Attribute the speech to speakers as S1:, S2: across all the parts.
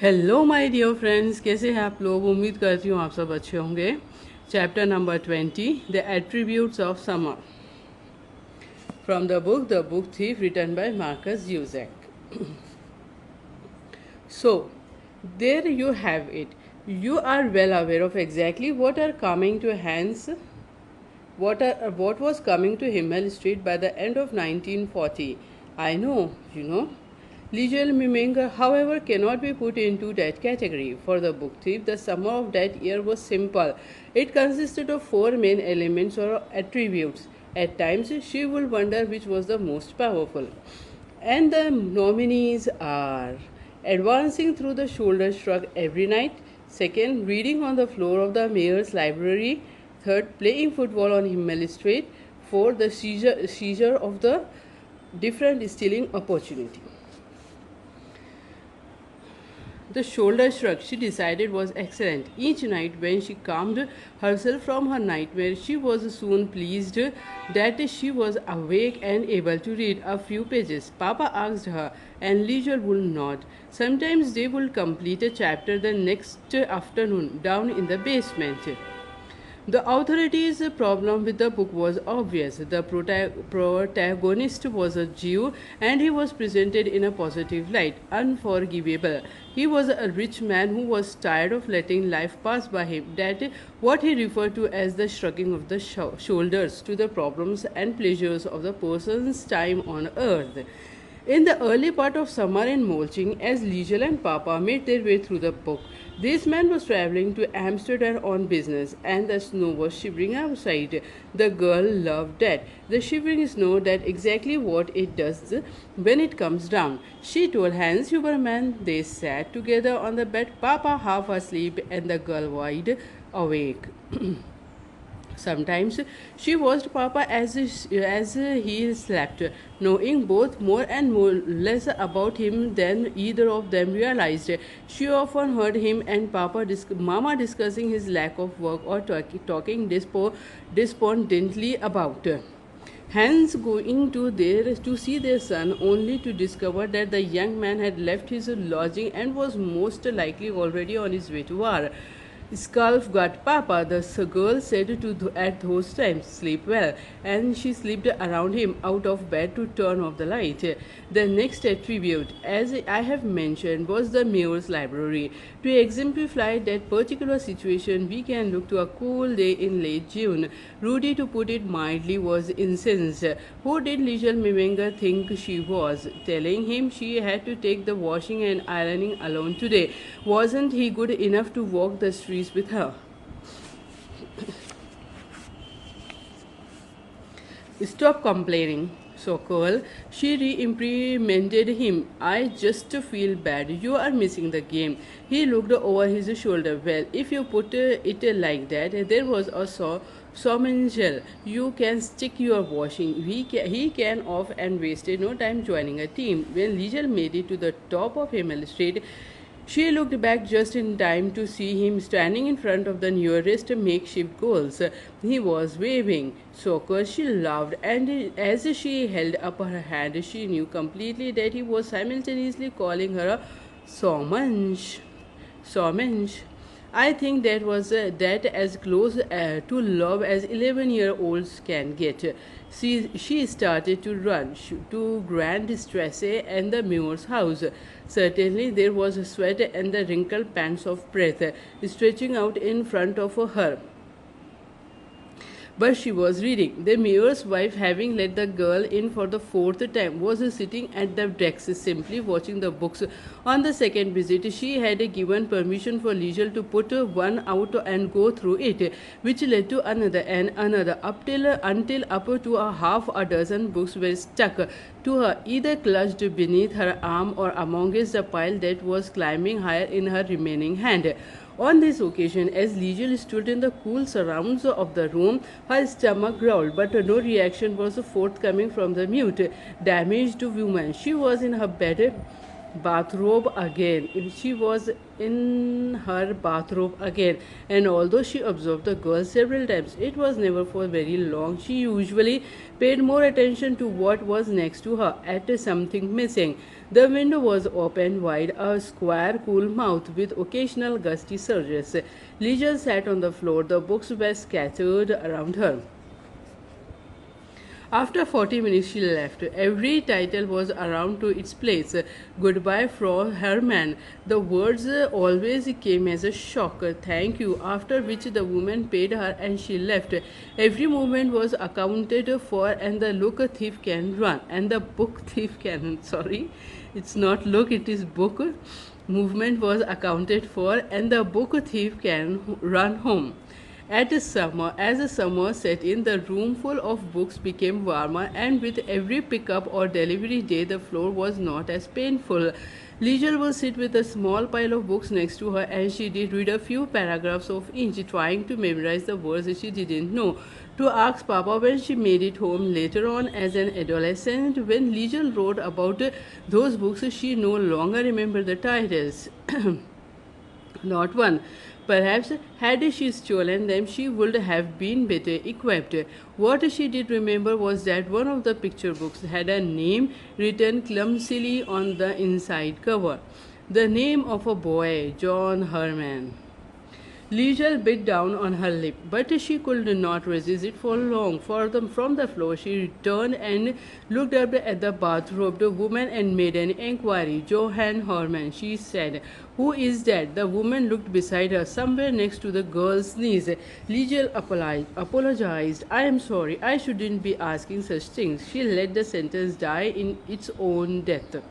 S1: Hello my dear friends, कैसे हैं आप लोग। उम्मीद करती हूँ आप सब अच्छे होंगे। Chapter number 20, the attributes of summer, from the book thief, written by Markus Zusak. So, there you have it. You are well aware of exactly what are coming to hands, what was coming to Himmel Street by the end of 1940. I know, you know. Legal Miming, however, cannot be put into that category. For the book thief, the summer of that year was simple. It consisted of four main elements or attributes. At times, she would wonder which was the most powerful. And the nominees are advancing through the shoulder shrug every night, second, reading on the floor of the mayor's library, third, playing football on Himmel Street, fourth, the seizure of the different stealing opportunity. The shoulder shrug, she decided, was excellent. Each night, when she calmed herself from her nightmare, she was soon pleased that she was awake and able to read a few pages. Papa asked her, and Leisure would nod. Sometimes they would complete a chapter the next afternoon down in the basement. The authorities' problem with the book was obvious. The protagonist was a Jew and he was presented in a positive light, unforgivable. He was a rich man who was tired of letting life pass by him, that what he referred to as the shrugging of the shoulders to the problems and pleasures of the person's time on earth. In the early part of summer in Molching, as Liesel and Papa made their way through the book, this man was traveling to Amsterdam on business, and the snow was shivering outside. The girl loved that. The shivering snow did exactly what it does when it comes down. She told Hans Huberman. They sat together on the bed, Papa half asleep and the girl wide awake. Sometimes she watched Papa as he slept, knowing both more and more less about him than either of them realized. She often heard him and Mama discussing his lack of work or talking despondently about hence going to see their son only to discover that the young man had left his lodging and was most likely already on his way to war. Sculf got Papa, the girl said at those times, sleep well, and she slipped around him out of bed to turn off the light. The next attribute, as I have mentioned, was the mayor's library. To exemplify that particular situation, we can look to a cool day in late June. Rudy, to put it mildly, was incensed. Who did Liesel Mimenger think she was, telling him she had to take the washing and ironing alone today? Wasn't he good enough to walk the streets with her? Stop complaining. So, Cole, she reprimanded him. I just feel bad. You are missing the game. He looked over his shoulder. Well, if you put it like that, there was a Somengel. You can stick your washing. He can off and wasted no time joining a team. When Liesel made it to the top of Himmel Street, she looked back just in time to see him standing in front of the nearest makeshift goals. He was waving. Soccer, she laughed, and as she held up her hand, she knew completely that he was simultaneously calling her a Somansh. Somansh. I think that as close to love as 11-year-olds can get. She started to run to Grand Stresse and the mayor's house. Certainly there was sweat and the wrinkled pants of breath stretching out in front of her. But she was reading. The mayor's wife, having let the girl in for the fourth time, was sitting at the desk simply watching the books. On the second visit, she had given permission for Liesel to put one out and go through it, which led to another and another, until up to a half a dozen books were stuck to her, either clutched beneath her arm or amongst the pile that was climbing higher in her remaining hand. On this occasion, as Liesel stood in the cool surrounds of the room, her stomach growled, but no reaction was forthcoming from the mute, damaged woman. She was in her bed, bathrobe again. She was in her bathrobe again, and although she observed the girl several times, it was never for very long. She usually paid more attention to what was next to her, at something missing. The window was open wide, a square, cool mouth with occasional gusty surges. Leisure sat on the floor. The books were scattered around her. After 40 minutes, she left. Every title was around to its place. Goodbye, Frau Hermann. The words always came as a shock. Thank you. After which the woman paid her and she left. Every movement was accounted for, and the look thief can run. And the book thief can. Sorry, it's not look, it is book. Movement was accounted for, and the book thief can run home. As the summer set in, the room full of books became warmer, and with every pickup or delivery day, the floor was not as painful. Leisure would sit with a small pile of books next to her, and she did read a few paragraphs of each, trying to memorize the words she didn't know. To ask Papa when she made it home later on as an adolescent, when Leisure wrote about those books, she no longer remembered the titles. Not one. Perhaps had she stolen them, she would have been better equipped. What she did remember was that one of the picture books had a name written clumsily on the inside cover. The name of a boy, John Herman. Leisure bit down on her lip, but she could not resist it for long. From the floor, she returned and looked up at the bathrobed woman and made an inquiry. Johann Herman, she said. Who is that? The woman looked beside her, somewhere next to the girl's knees. Leisure apologized. I am sorry. I shouldn't be asking such things. She let the sentence die in its own death.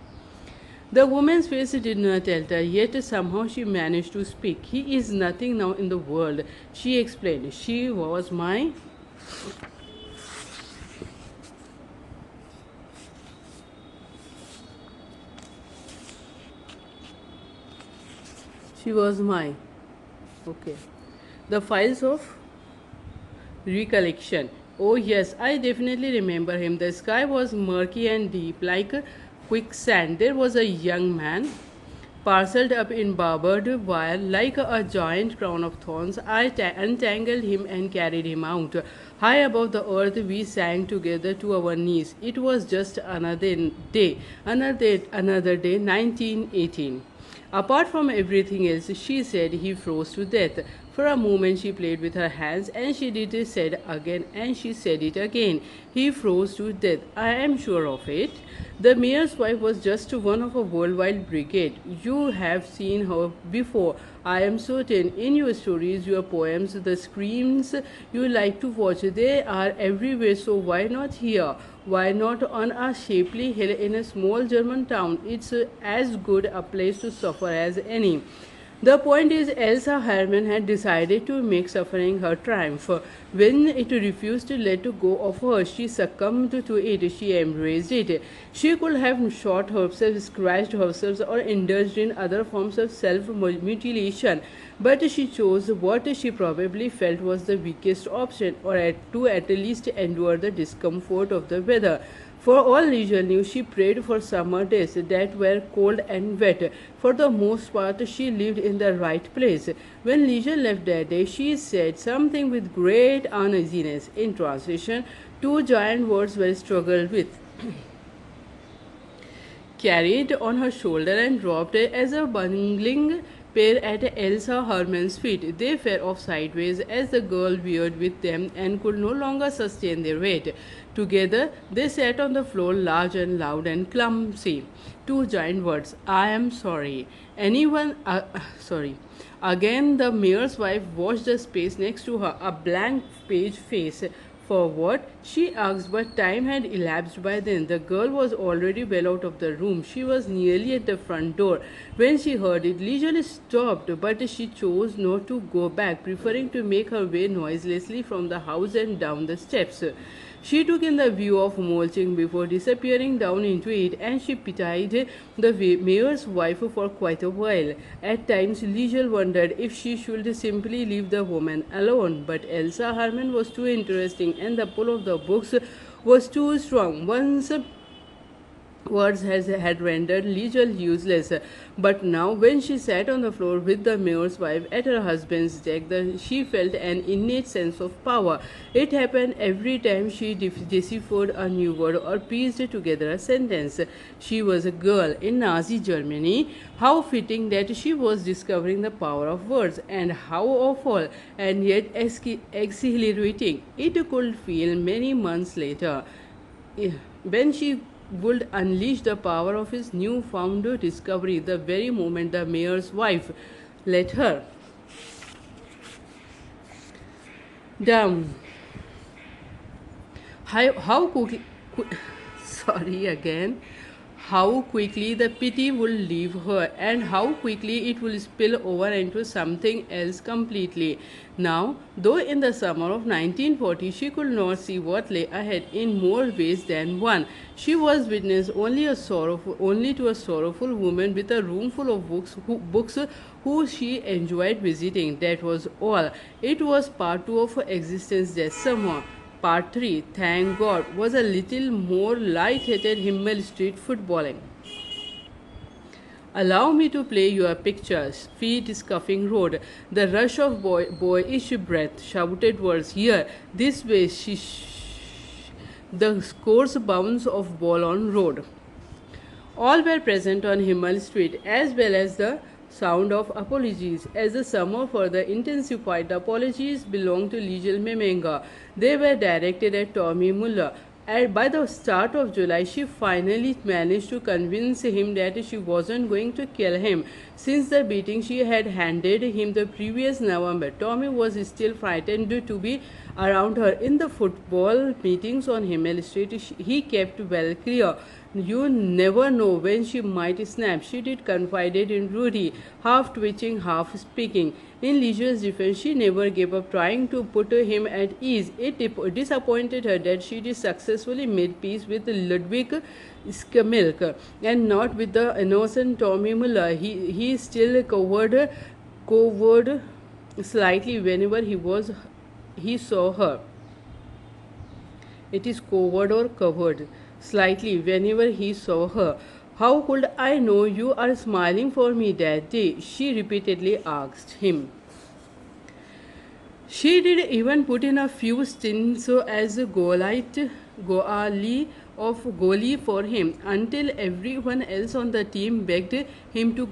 S1: The woman's face did not alter, yet somehow she managed to speak. He is nothing now in the world, she explained. She was my. Okay. The files of recollection. Oh, yes, I definitely remember him. The sky was murky and deep, like quicksand. There was a young man, parceled up in barbed wire like a giant crown of thorns. I untangled him and carried him out. High above the earth, we sank together to our knees. It was just another day, 1918. Apart from everything else, she said, he froze to death. For a moment she played with her hands, and she did it said again, and she said it again. He froze to death. I am sure of it. The mayor's wife was just one of a worldwide brigade. You have seen her before, I am certain. In your stories, your poems, the screams you like to watch, they are everywhere, so why not here? Why not on a shapely hill in a small German town? It's as good a place to suffer as any. The point is, Elsa Herman had decided to make suffering her triumph. When it refused to let go of her, she succumbed to it. She embraced it. She could have shot herself, scratched herself, or indulged in other forms of self-mutilation. But she chose what she probably felt was the weakest option, or to at least endure the discomfort of the weather. For all Leisure knew, she prayed for summer days that were cold and wet. For the most part, she lived in the right place. When Leisure left that day, she said something with great uneasiness. In translation, two giant words were struggled with, carried on her shoulder and dropped as a bungling pair at Elsa Herman's feet. They fell off sideways as the girl veered with them and could no longer sustain their weight. Together, they sat on the floor, large and loud and clumsy. Two giant words. I am sorry. Sorry. Again, the mayor's wife watched the space next to her, a blank page face. For what? She asked, but time had elapsed by then. The girl was already well out of the room. She was nearly at the front door. When she heard it, leisurely stopped, but she chose not to go back, preferring to make her way noiselessly from the house and down the steps. She took in the view of mulching before disappearing down into it, and she pitied the mayor's wife for quite a while. At times, Leisure wondered if she should simply leave the woman alone, but Elsa Herman was too interesting, and the pull of the books was too strong. Once Words had rendered Liesel useless, but now when she sat on the floor with the mayor's wife at her husband's deck, she felt an innate sense of power. It happened every time she deciphered a new word or pieced together a sentence. She was a girl in Nazi Germany. How fitting that she was discovering the power of words, and how awful and yet exhilarating it could feel many months later when she would unleash the power of his newfound discovery the very moment the mayor's wife let her down. How quickly, sorry again, how quickly the pity will leave her and how quickly it will spill over into something else completely. Now, though in the summer of 1940 she could not see what lay ahead in more ways than one, she was witness only to a sorrowful woman with a room full of books who she enjoyed visiting. That was all. It was part two of her existence that summer. Part 3, thank God, was a little more light-hearted Himmel Street footballing. Allow me to play your pictures. Feet scuffing road. The rush of boyish breath. Shouted words. Here, this way. The coarse bounce of ball on road. All were present on Himmel Street, as well as the sound of apologies. As the summer further intensified, the apologies belonged to Liesel Memenga. They were directed at Tommy Muller. And by the start of July, she finally managed to convince him that she wasn't going to kill him. Since the beating she had handed him the previous November, Tommy was still frightened to be around her. In the football meetings on Himmel Street, he kept well clear. You never know when she might snap. She did confided in Rudy, half twitching, half speaking. In Liesel's defense, she never gave up trying to put him at ease. It disappointed her that she did successfully made peace with Ludwig Skimilk and not with the innocent Tommy Muller. He still covered slightly whenever he saw her. It is covered or covered slightly whenever he saw her. How could I know you are smiling for me that day? She repeatedly asked him. She did even put in a few stints as a goalie for him until everyone else on the team begged him to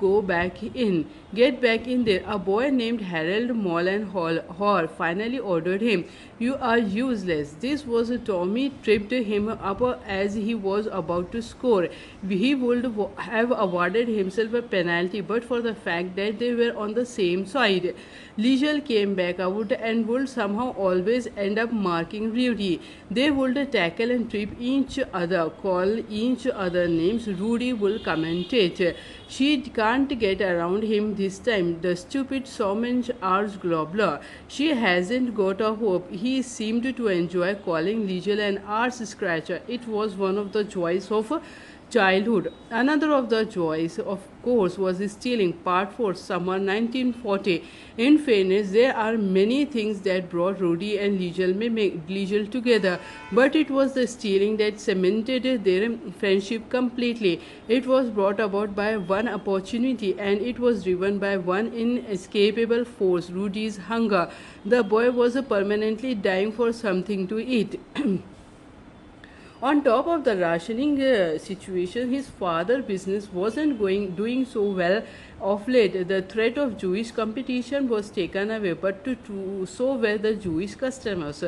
S1: get back in there. A boy named Harold Mollenhall finally ordered him, "You are useless." This was Tommy tripped him up as he was about to score. He would have awarded himself a penalty but for the fact that they were on the same side. Liesel came back out and would somehow always end up marking Rudy. They would tackle and trip each other, call each other names. Rudy will commentate. She can't get around him this time. The stupid Somench arch globler. She hasn't got a hope. He seemed to enjoy calling Liesel an arse scratcher. It was one of the joys of childhood. Another of the joys, of course, was stealing. Part 4, summer 1940. In fairness, there are many things that brought Rudy and Liesel together, but it was the stealing that cemented their friendship completely. It was brought about by one opportunity, and it was driven by one inescapable force: Rudy's hunger. The boy was permanently dying for something to eat. On top of the rationing situation, his father's business wasn't doing so well of late. The threat of Jewish competition was taken away, but so were the Jewish customers.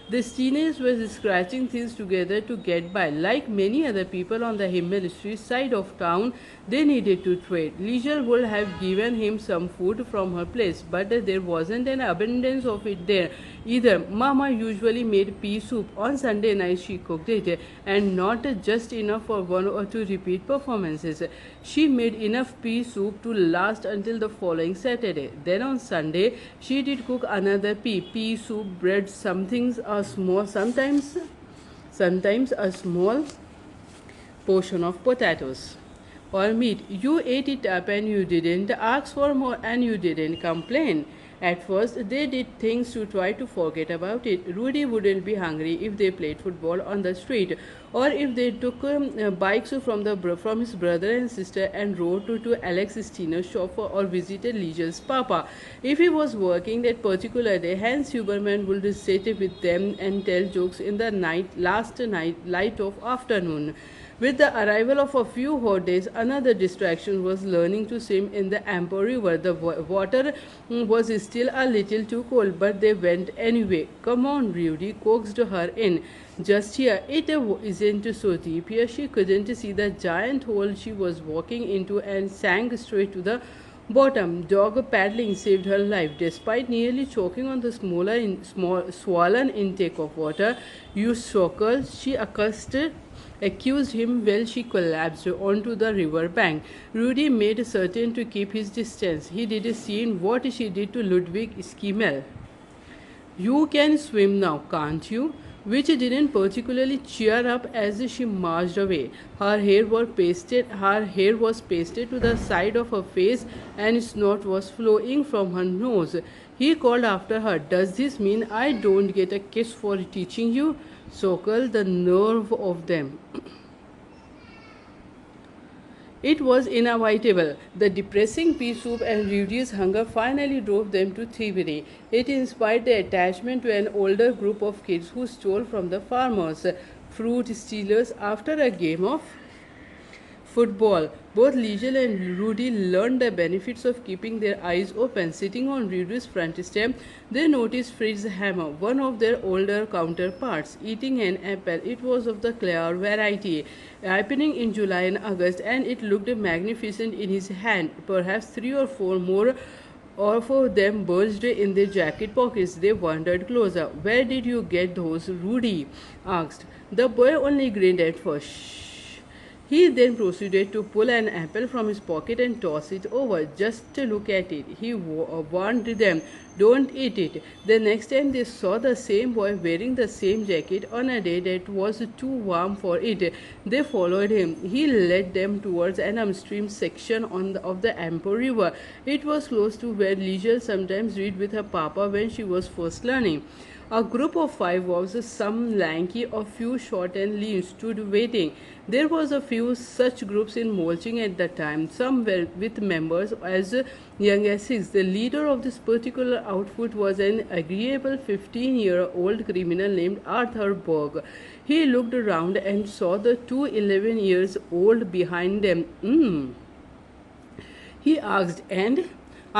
S1: The teenagers were scratching things together to get by. Like many other people on the Himmel Street side of town, they needed to trade. Liesel would have given him some food from her place, but there wasn't an abundance of it there either. Mama usually made pea soup. On Sunday night she cooked it, and not just enough for 1 or 2 repeat performances. She made enough pea soup to last until the following Saturday. Then on Sunday she did cook another pea soup, bread, sometimes a small portion of potatoes. or meat. You ate it up and you didn't ask for more and you didn't complain. At first, they did things to try to forget about it. Rudy wouldn't be hungry if they played football on the street, or if they took bikes from his brother and sister and rode to Alex Steiner's shop or visited Liegel's papa. If he was working that particular day, Hans Huberman would sit with them and tell jokes in the last night light of afternoon. With the arrival of a few hot days, another distraction was learning to swim in the Ampo River. The water was still a little too cold, but they went anyway. Come on, Rudy coaxed her in. Just here, it isn't so deep here. She couldn't see the giant hole she was walking into and sank straight to the bottom. Dog paddling saved her life. Despite nearly choking on the swollen intake of water, you sucker, she accused him while she collapsed onto the river bank. Rudy made certain to keep his distance. He did see what she did to Ludwig Skimmel. You can swim now, can't you? Which didn't particularly cheer up as she marched away. Her hair was pasted to the side of her face and snot was flowing from her nose. He called after her, "Does this mean I don't get a kiss for teaching you?" Sokol, the nerve of them. It was inevitable. The depressing pea soup and Rudy's hunger finally drove them to thievery. It inspired their attachment to an older group of kids who stole from the farmers, fruit stealers, after a game of football. Both Liesel and Rudy learned the benefits of keeping their eyes open. Sitting on Rudy's front step, they noticed Fritz Hammer, one of their older counterparts, eating an apple. It was of the clear variety, ripening in July and August, and it looked magnificent in his hand. Perhaps 3 or 4 more of them bulged in their jacket pockets. They wandered closer. "Where did you get those?" Rudy asked. The boy only grinned at first. He then proceeded to pull an apple from his pocket and toss it over. "Just to look at it," he warned them. "Don't eat it." The next time they saw the same boy wearing the same jacket on a day that was too warm for it, they followed him. He led them towards an upstream section of the Ampo River. It was close to where Liesel sometimes read with her papa when she was first learning. A group of 5 wolves, some lanky, a few short and lean, stood waiting. There was a few such groups in Molching at the time. Some were with members as young as 6. The leader of this particular outfit was an agreeable 15-year-old criminal named Arthur Berg. He looked around and saw the two 11-years-old behind them. He asked, "And?"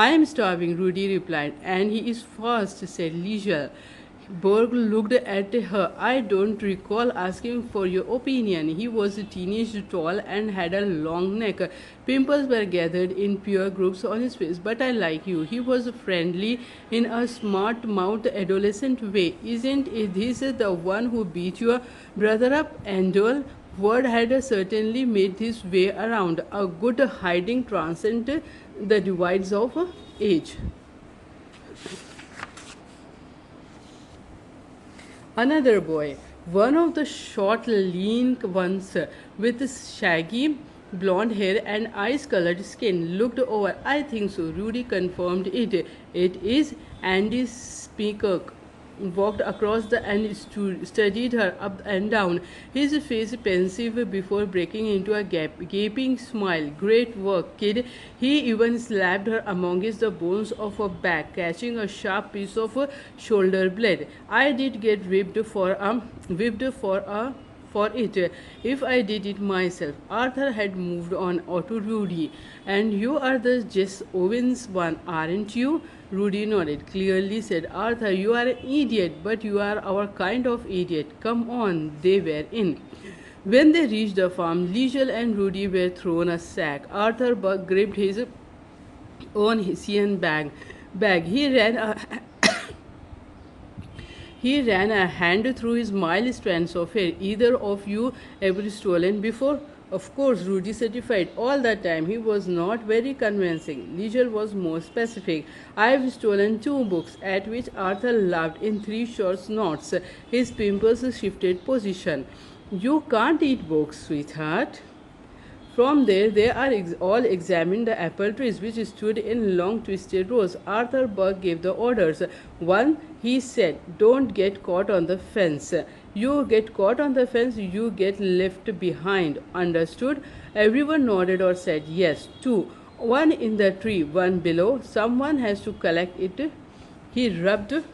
S1: "I am starving," Rudy replied. "And he is fast," said Liesel. Berg looked at her. "I don't recall asking for your opinion." He was teenage tall and had a long neck. Pimples were gathered in pure groups on his face. "But I like you." He was friendly in a smart-mouthed adolescent way. "Isn't this the one who beat your brother up, Andol?" Word had certainly made his way around. A good hiding transcended the divides of age. Another boy, one of the short, lean ones with shaggy blonde hair and ice-colored skin, looked over. "I think so." Rudy confirmed it. "It is." Andy Speaker walked across and studied her up and down, his face pensive before breaking into a gaping smile. "Great work, kid." He even slapped her amongst the bones of her back, catching a sharp piece of shoulder blade. "I did get whipped for it if I did it myself." Arthur had moved on to Rudy. "And you are the Jess Owens one, aren't you?" Rudy nodded. "Clearly," said Arthur. "You are an idiot, but you are our kind of idiot. Come on." They were in. When they reached the farm, Liesel and Rudy were thrown a sack. Arthur gripped his own Hessian bag. He ran a hand through his mild strands of hair. "Either of you ever stolen before?" "Of course," Rudy certified. "All the time." He was not very convincing. Liesel was more specific. "I've stolen 2 books," at which Arthur laughed in 3 short knots. His pimples shifted position. "You can't eat books, sweetheart." From there, they are all examined the apple trees which stood in long twisted rows. Arthur Burke gave the orders. One, he said, don't get caught on the fence. You get caught on the fence, you get left behind. Understood? Everyone nodded or said yes. Two, one in the tree, one below. Someone has to collect it. He rubbed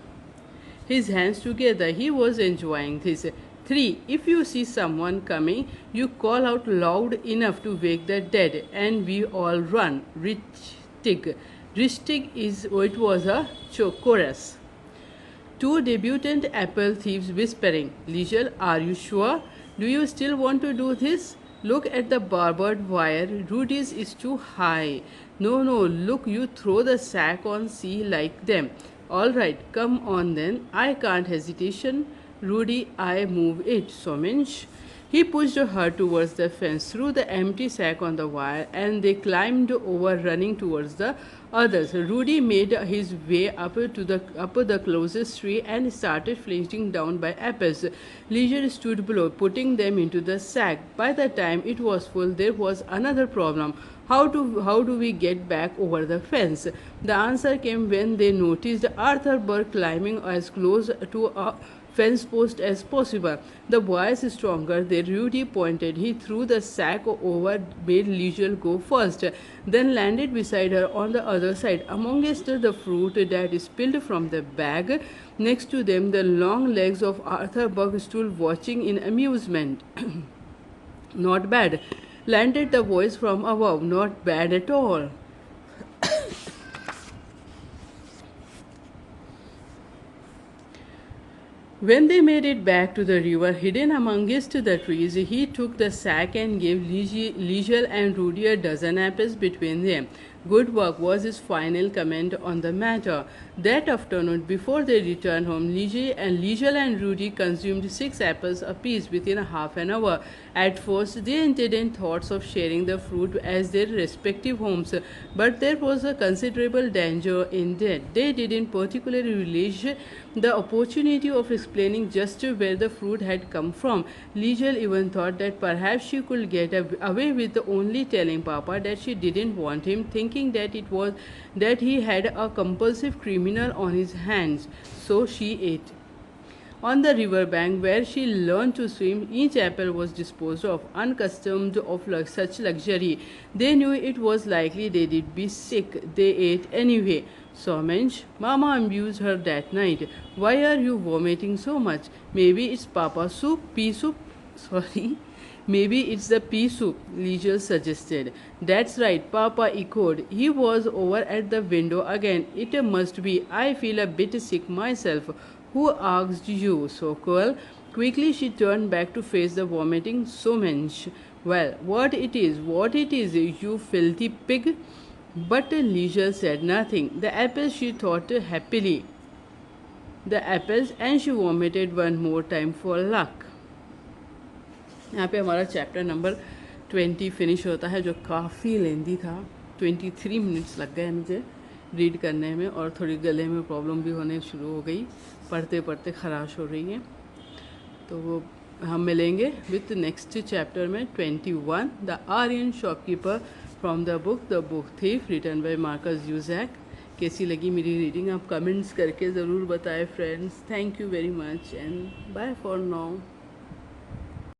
S1: his hands together. He was enjoying this. 3. If you see someone coming, you call out loud enough to wake the dead, and we all run. Richtig. Richtig is it was a chorus. Two debutant apple thieves whispering. Liesel, are you sure? Do you still want to do this? Look at the barbed wire. Rudy's is too high. No, look, you throw the sack on, see like them. All right, come on then. I can't hesitation. Rudy, I move it. Somench. He pushed her towards the fence, threw the empty sack on the wire, and they climbed over, running towards the others. Rudy made his way up the closest tree and started flinging down by apples. Liesel stood below, putting them into the sack. By the time it was full, there was another problem. How do we get back over the fence? The answer came when they noticed Arthur Burke climbing as close to a fence post as possible. The boys stronger, there Rudy pointed. He threw the sack over, made Liesel go first, then landed beside her on the other side. Amongst the fruit that spilled from the bag, next to them the long legs of Arthur Burke stood watching in amusement. Not bad, landed the voice from above. Not bad at all. When they made it back to the river, hidden amongst the trees, he took the sack and gave Liesel and Rudy a dozen apples between them. Good work was his final comment on the matter. That afternoon, before they returned home, Liesel and Rudy consumed 6 apples apiece within half an hour. At first, they entertained thoughts of sharing the fruit as their respective homes, but there was a considerable danger in that. They didn't particularly relish the opportunity of explaining just where the fruit had come from. Liesel even thought that perhaps she could get away with only telling Papa that she didn't want him, thinking that he had a compulsive criminal on his hands. So she ate. On the river bank where she learned to swim, each apple was disposed of, unaccustomed of such luxury. They knew it was likely they'd be sick. They ate anyway. Somench, Mama abused her that night. Why are you vomiting so much? Maybe it's Papa soup, pea soup. Sorry. Maybe it's the pea soup, Liesel suggested. That's right, Papa echoed. He was over at the window again. It must be. I feel a bit sick myself. Who asked you, Sokol? Quickly she turned back to face the vomiting Somench. Well, what it is, you filthy pig? But Liesel said nothing. The apples, she thought happily. The apples, and she vomited one more time for luck. यहाँ पे हमारा chapter number 20 finish होता है, जो काफ़ी लेंदी था. 23 minutes लग गए मुझे रीड करने में, और थोड़ी गले में प्रॉब्लम भी होने शुरू हो गई, पढ़ते पढ़ते खराश हो रही है. तो वो हम मिलेंगे विथ नेक्स्ट चैप्टर में 21, the Aryan shopkeeper from the book thief, written by Markus Zusak. कैसी लगी मेरी रीडिंग आप कमेंट्स करके ज़रूर बताएं friends. Thank you very much and bye for now.